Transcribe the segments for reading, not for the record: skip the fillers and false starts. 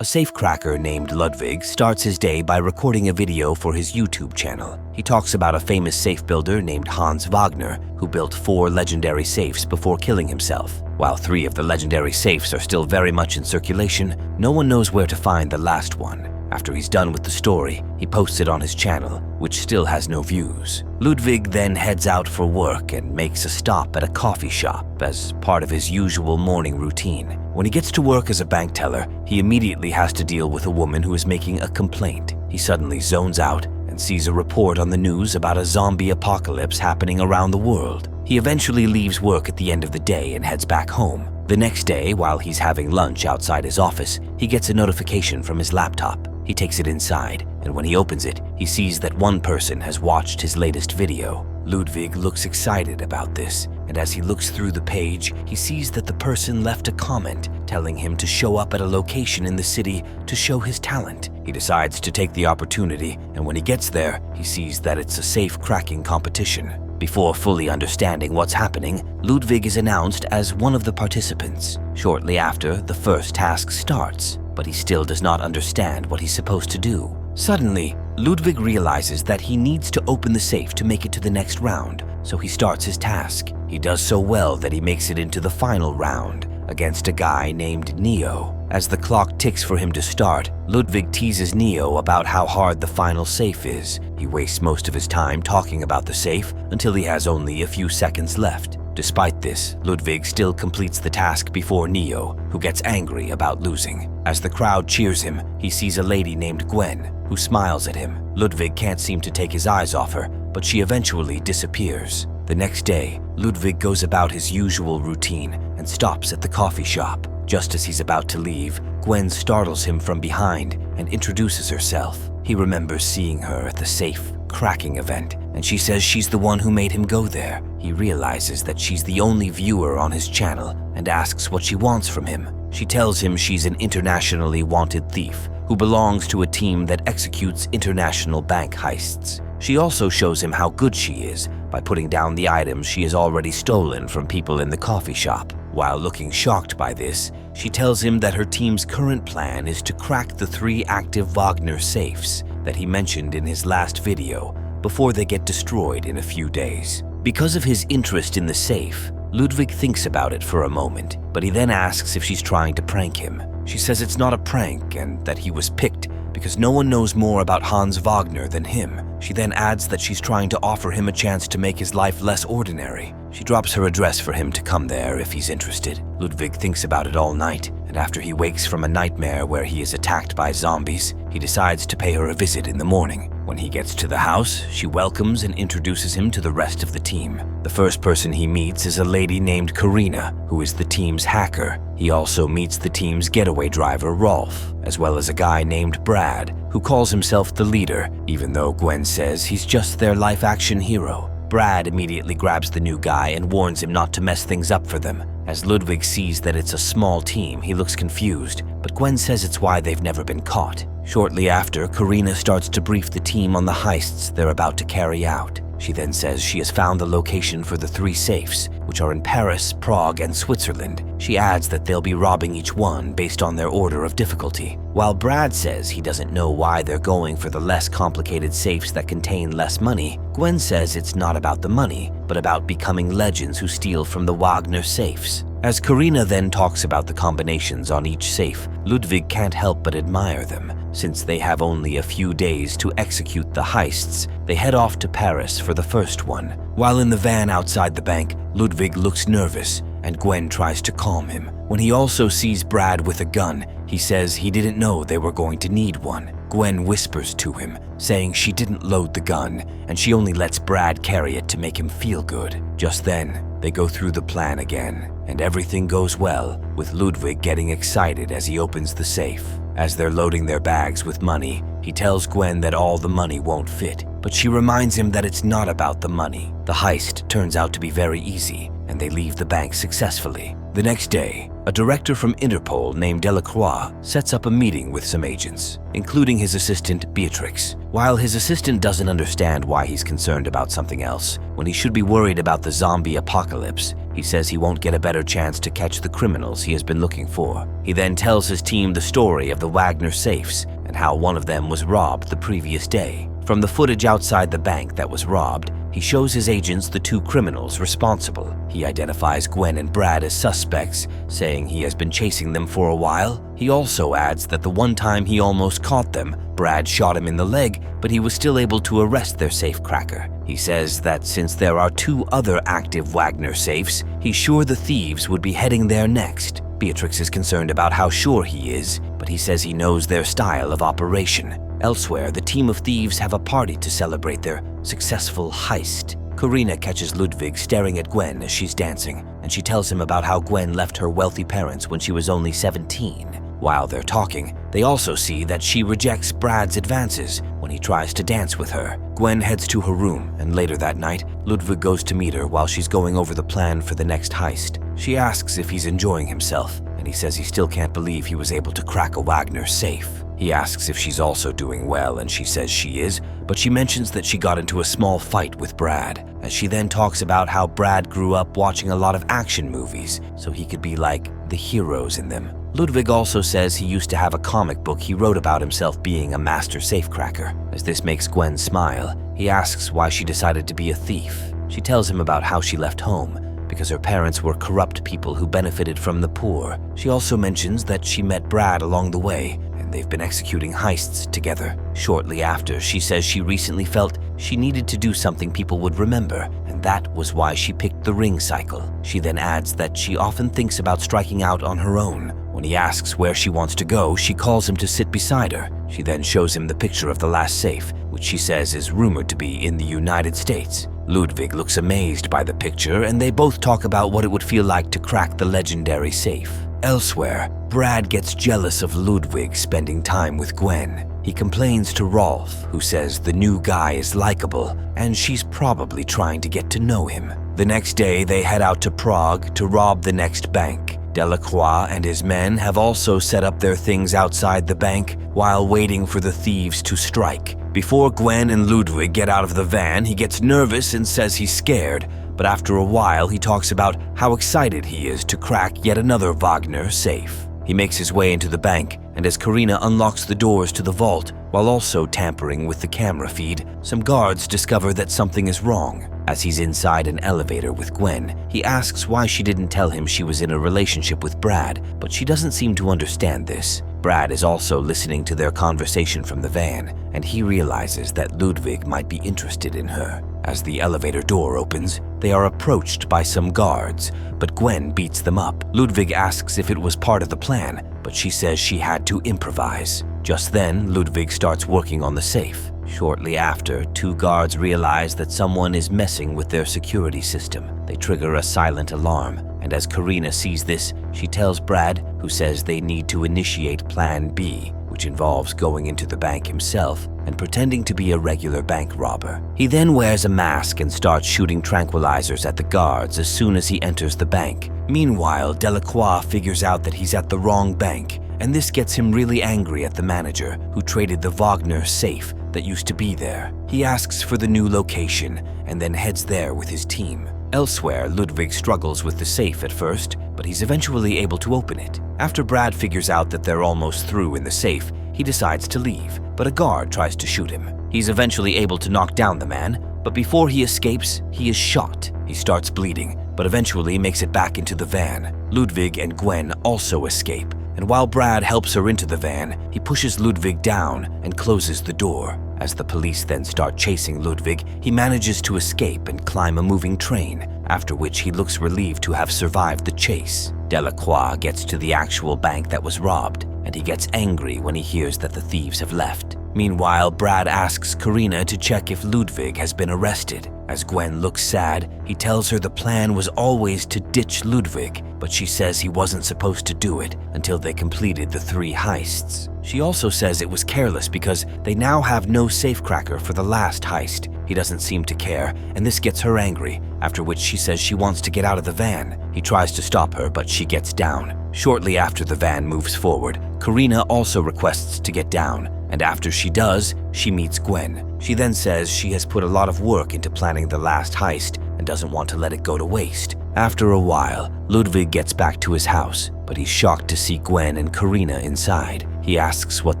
A safecracker named Ludwig starts his day by recording a video for his YouTube channel. He talks about a famous safe builder named Hans Wagner, who built 4 legendary safes before killing himself. While 3 of the legendary safes are still very much in circulation, no one knows where to find the last one. After he's done with the story, he posts it on his channel, which still has no views. Ludwig then heads out for work and makes a stop at a coffee shop as part of his usual morning routine. When he gets to work as a bank teller, he immediately has to deal with a woman who is making a complaint. He suddenly zones out and sees a report on the news about a zombie apocalypse happening around the world. He eventually leaves work at the end of the day and heads back home. The next day, while he's having lunch outside his office, he gets a notification from his laptop. He takes it inside, and when he opens it, he sees that one person has watched his latest video. Ludwig looks excited about this, and as he looks through the page, he sees that the person left a comment telling him to show up at a location in the city to show his talent. He decides to take the opportunity, and when he gets there, he sees that it's a safe cracking competition. Before fully understanding what's happening, Ludwig is announced as one of the participants. Shortly after, the first task starts, but he still does not understand what he's supposed to do. Suddenly, Ludwig realizes that he needs to open the safe to make it to the next round, so he starts his task. He does so well that he makes it into the final round against a guy named Neo. As the clock ticks for him to start, Ludwig teases Neo about how hard the final safe is. He wastes most of his time talking about the safe until he has only a few seconds left. Despite this, Ludwig still completes the task before Neo, who gets angry about losing. As the crowd cheers him, he sees a lady named Gwen, who smiles at him. Ludwig can't seem to take his eyes off her, but she eventually disappears. The next day, Ludwig goes about his usual routine and stops at the coffee shop. Just as he's about to leave, Gwen startles him from behind and introduces herself. He remembers seeing her at the safe cracking event, and she says she's the one who made him go there. He realizes that she's the only viewer on his channel and asks what she wants from him. She tells him she's an internationally wanted thief who belongs to a team that executes international bank heists. She also shows him how good she is by putting down the items she has already stolen from people in the coffee shop. While looking shocked by this, she tells him that her team's current plan is to crack the 3 active Wagner safes that he mentioned in his last video before they get destroyed in a few days. Because of his interest in the safe, Ludwig thinks about it for a moment, but he then asks if she's trying to prank him. She says it's not a prank and that he was picked because no one knows more about Hans Wagner than him. She then adds that she's trying to offer him a chance to make his life less ordinary. She drops her address for him to come there if he's interested. Ludwig thinks about it all night, and after he wakes from a nightmare where he is attacked by zombies, he decides to pay her a visit in the morning. When he gets to the house, she welcomes and introduces him to the rest of the team. The first person he meets is a lady named Karina, who is the team's hacker. He also meets the team's getaway driver, Rolf, as well as a guy named Brad, who calls himself the leader, even though Gwen says he's just their life-action hero. Brad immediately grabs the new guy and warns him not to mess things up for them. As Ludwig sees that it's a small team, he looks confused, but Gwen says it's why they've never been caught. Shortly after, Karina starts to brief the team on the heists they're about to carry out. She then says she has found the location for the 3 safes, which are in Paris, Prague, and Switzerland. She adds that they'll be robbing each one based on their order of difficulty. While Brad says he doesn't know why they're going for the less complicated safes that contain less money, Gwen says it's not about the money, but about becoming legends who steal from the Wagner safes. As Karina then talks about the combinations on each safe, Ludwig can't help but admire them. Since they have only a few days to execute the heists, they head off to Paris for the first one. While in the van outside the bank, Ludwig looks nervous, and Gwen tries to calm him. When he also sees Brad with a gun, he says he didn't know they were going to need one. Gwen whispers to him, saying she didn't load the gun, and she only lets Brad carry it to make him feel good. Just then, they go through the plan again, and everything goes well, with Ludwig getting excited as he opens the safe. As they're loading their bags with money, he tells Gwen that all the money won't fit, but she reminds him that it's not about the money. The heist turns out to be very easy, and they leave the bank successfully. The next day, a director from Interpol named Delacroix sets up a meeting with some agents, including his assistant Beatrix. While his assistant doesn't understand why he's concerned about something else, when he should be worried about the zombie apocalypse, He says he won't get a better chance to catch the criminals he has been looking for. He then tells his team the story of the Wagner safes and how one of them was robbed the previous day. From the footage outside the bank that was robbed, he shows his agents the two criminals responsible. He identifies Gwen and Brad as suspects, saying he has been chasing them for a while. He also adds that the one time he almost caught them, Brad shot him in the leg, but he was still able to arrest their safecracker. He says that since there are two other active Wagner safes, he's sure the thieves would be heading there next. Beatrix is concerned about how sure he is, but he says he knows their style of operation. Elsewhere, the team of thieves have a party to celebrate their successful heist. Karina catches Ludwig staring at Gwen as she's dancing, and she tells him about how Gwen left her wealthy parents when she was only 17. While they're talking, they also see that she rejects Brad's advances when he tries to dance with her. Gwen heads to her room, and later that night, Ludwig goes to meet her while she's going over the plan for the next heist. She asks if he's enjoying himself, and he says he still can't believe he was able to crack a Wagner safe. He asks if she's also doing well, and she says she is, but she mentions that she got into a small fight with Brad, as she then talks about how Brad grew up watching a lot of action movies, so he could be like the heroes in them. Ludwig also says he used to have a comic book he wrote about himself being a master safecracker. As this makes Gwen smile, he asks why she decided to be a thief. She tells him about how she left home, because her parents were corrupt people who benefited from the poor. She also mentions that she met Brad along the way, and they've been executing heists together. Shortly after, she says she recently felt she needed to do something people would remember, and that was why she picked the ring cycle. She then adds that she often thinks about striking out on her own. When he asks where she wants to go, she calls him to sit beside her. She then shows him the picture of the last safe, which she says is rumored to be in the United States. Ludwig looks amazed by the picture, and they both talk about what it would feel like to crack the legendary safe. Elsewhere, Brad gets jealous of Ludwig spending time with Gwen. He complains to Rolf, who says the new guy is likable, and she's probably trying to get to know him. The next day, they head out to Prague to rob the next bank. Delacroix and his men have also set up their things outside the bank while waiting for the thieves to strike. Before Gwen and Ludwig get out of the van, he gets nervous and says he's scared, but after a while he talks about how excited he is to crack yet another Wagner safe. He makes his way into the bank, and as Karina unlocks the doors to the vault, while also tampering with the camera feed, some guards discover that something is wrong. As he's inside an elevator with Gwen, he asks why she didn't tell him she was in a relationship with Brad, but she doesn't seem to understand this. Brad is also listening to their conversation from the van, and he realizes that Ludwig might be interested in her. As the elevator door opens, they are approached by some guards, but Gwen beats them up. Ludwig asks if it was part of the plan, but she says she had to improvise. Just then, Ludwig starts working on the safe. Shortly after, two guards realize that someone is messing with their security system. They trigger a silent alarm, and as Karina sees this, she tells Brad, who says they need to initiate Plan B, which involves going into the bank himself and pretending to be a regular bank robber. He then wears a mask and starts shooting tranquilizers at the guards as soon as he enters the bank. Meanwhile, Delacroix figures out that he's at the wrong bank, and this gets him really angry at the manager who traded the Wagner safe that used to be there. He asks for the new location and then heads there with his team. Elsewhere, Ludwig struggles with the safe at first, but he's eventually able to open it. After Brad figures out that they're almost through in the safe, he decides to leave, but a guard tries to shoot him. He's eventually able to knock down the man, but before he escapes, he is shot. He starts bleeding, but eventually makes it back into the van. Ludwig and Gwen also escape, and while Brad helps her into the van, he pushes Ludwig down and closes the door. As the police then start chasing Ludwig, he manages to escape and climb a moving train, after which he looks relieved to have survived the chase. Delacroix gets to the actual bank that was robbed, and he gets angry when he hears that the thieves have left. Meanwhile, Brad asks Karina to check if Ludwig has been arrested. As Gwen looks sad, he tells her the plan was always to ditch Ludwig, but she says he wasn't supposed to do it until they completed the 3 heists. She also says it was careless because they now have no safecracker for the last heist. He doesn't seem to care, and this gets her angry, after which she says she wants to get out of the van. He tries to stop her, but she gets down. Shortly after the van moves forward, Karina also requests to get down, and after she does, she meets Gwen. She then says she has put a lot of work into planning the last heist and doesn't want to let it go to waste. After a while, Ludwig gets back to his house, but he's shocked to see Gwen and Karina inside. He asks what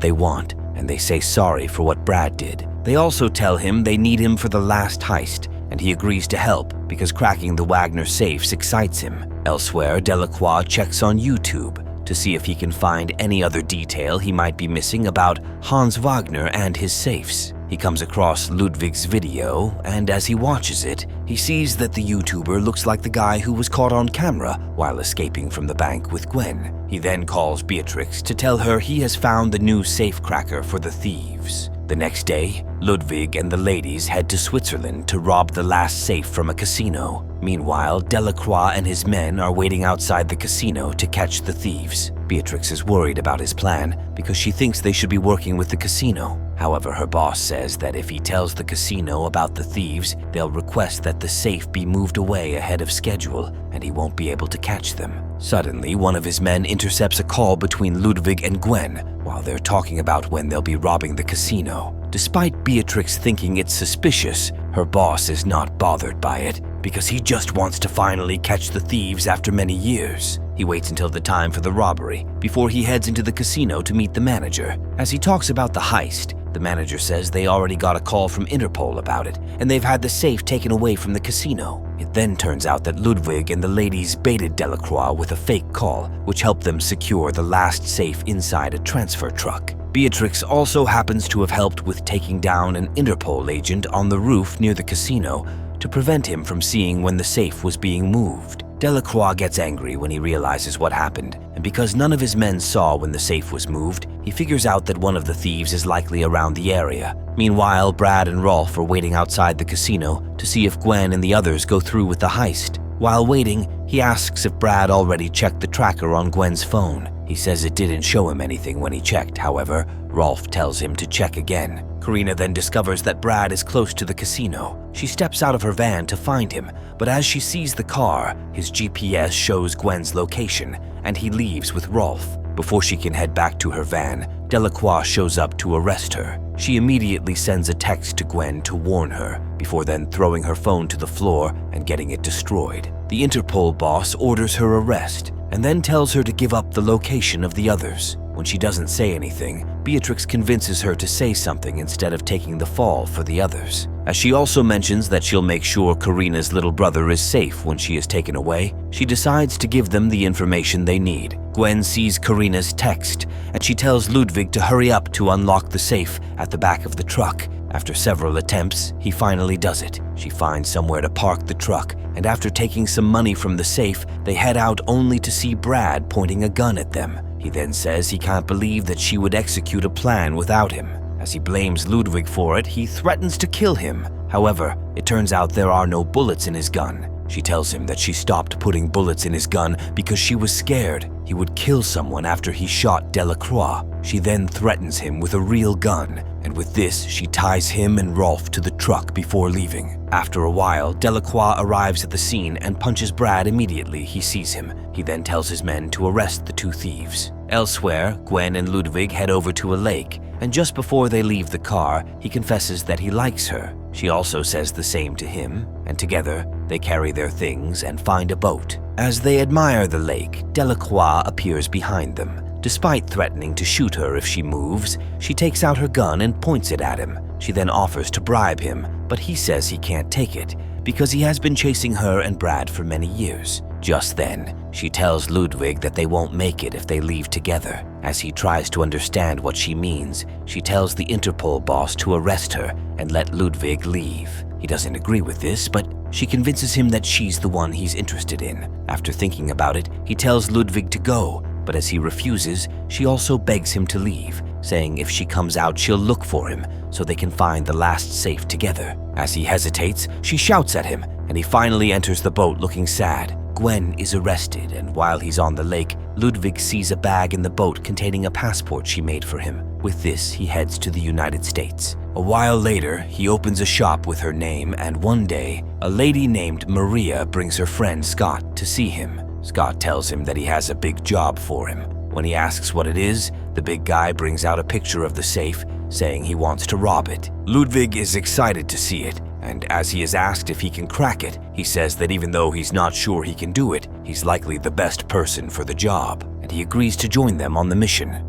they want, and they say sorry for what Brad did. They also tell him they need him for the last heist, and he agrees to help because cracking the Wagner safes excites him. Elsewhere, Delacroix checks on YouTube to see if he can find any other detail he might be missing about Hans Wagner and his safes. He comes across Ludwig's video, and as he watches it, he sees that the YouTuber looks like the guy who was caught on camera while escaping from the bank with Gwen. He then calls Beatrix to tell her he has found the new safecracker for the thieves. The next day, Ludwig and the ladies head to Switzerland to rob the last safe from a casino. Meanwhile, Delacroix and his men are waiting outside the casino to catch the thieves. Beatrix is worried about his plan because she thinks they should be working with the casino. However, her boss says that if he tells the casino about the thieves, they'll request that the safe be moved away ahead of schedule, and he won't be able to catch them. Suddenly, one of his men intercepts a call between Ludwig and Gwen while they're talking about when they'll be robbing the casino. Despite Beatrix thinking it's suspicious, her boss is not bothered by it because he just wants to finally catch the thieves after many years. He waits until the time for the robbery before he heads into the casino to meet the manager. As he talks about the heist, the manager says they already got a call from Interpol about it, and they've had the safe taken away from the casino. It then turns out that Ludwig and the ladies baited Delacroix with a fake call, which helped them secure the last safe inside a transfer truck. Beatrix also happens to have helped with taking down an Interpol agent on the roof near the casino to prevent him from seeing when the safe was being moved. Delacroix gets angry when he realizes what happened, and because none of his men saw when the safe was moved, he figures out that one of the thieves is likely around the area. Meanwhile, Brad and Rolf are waiting outside the casino to see if Gwen and the others go through with the heist. While waiting, he asks if Brad already checked the tracker on Gwen's phone. He says it didn't show him anything when he checked. However, Rolf tells him to check again. Karina then discovers that Brad is close to the casino. She steps out of her van to find him, but as she sees the car, his GPS shows Gwen's location, and he leaves with Rolf. Before she can head back to her van, Delacroix shows up to arrest her. She immediately sends a text to Gwen to warn her, before then throwing her phone to the floor and getting it destroyed. The Interpol boss orders her arrest, and then tells her to give up the location of the others. When she doesn't say anything, Beatrix convinces her to say something instead of taking the fall for the others. As she also mentions that she'll make sure Karina's little brother is safe when she is taken away, she decides to give them the information they need. Gwen sees Karina's text, and she tells Ludwig to hurry up to unlock the safe at the back of the truck. After several attempts, he finally does it. She finds somewhere to park the truck, and after taking some money from the safe, they head out only to see Brad pointing a gun at them. He then says he can't believe that she would execute a plan without him. As he blames Ludwig for it, he threatens to kill him. However, it turns out there are no bullets in his gun. She tells him that she stopped putting bullets in his gun because she was scared he would kill someone after he shot Delacroix. She then threatens him with a real gun, and with this, she ties him and Rolf to the truck before leaving. After a while, Delacroix arrives at the scene and punches Brad immediately he sees him. He then tells his men to arrest the two thieves. Elsewhere, Gwen and Ludwig head over to a lake, and just before they leave the car, he confesses that he likes her. She also says the same to him, and together, they carry their things and find a boat. As they admire the lake, Delacroix appears behind them. Despite threatening to shoot her if she moves, she takes out her gun and points it at him. She then offers to bribe him, but he says he can't take it because he has been chasing her and Brad for many years. Just then, she tells Ludwig that they won't make it if they leave together. As he tries to understand what she means, she tells the Interpol boss to arrest her and let Ludwig leave. He doesn't agree with this, but she convinces him that she's the one he's interested in. After thinking about it, he tells Ludwig to go, but as he refuses, she also begs him to leave, saying if she comes out, she'll look for him so they can find the last safe together. As he hesitates, she shouts at him, and he finally enters the boat looking sad. Gwen is arrested, and while he's on the lake, Ludwig sees a bag in the boat containing a passport she made for him. With this, he heads to the United States. A while later, he opens a shop with her name, and one day, a lady named Maria brings her friend Scott to see him. Scott tells him that he has a big job for him. When he asks what it is, the big guy brings out a picture of the safe, saying he wants to rob it. Ludwig is excited to see it, and as he is asked if he can crack it, he says that even though he's not sure he can do it, he's likely the best person for the job, and he agrees to join them on the mission.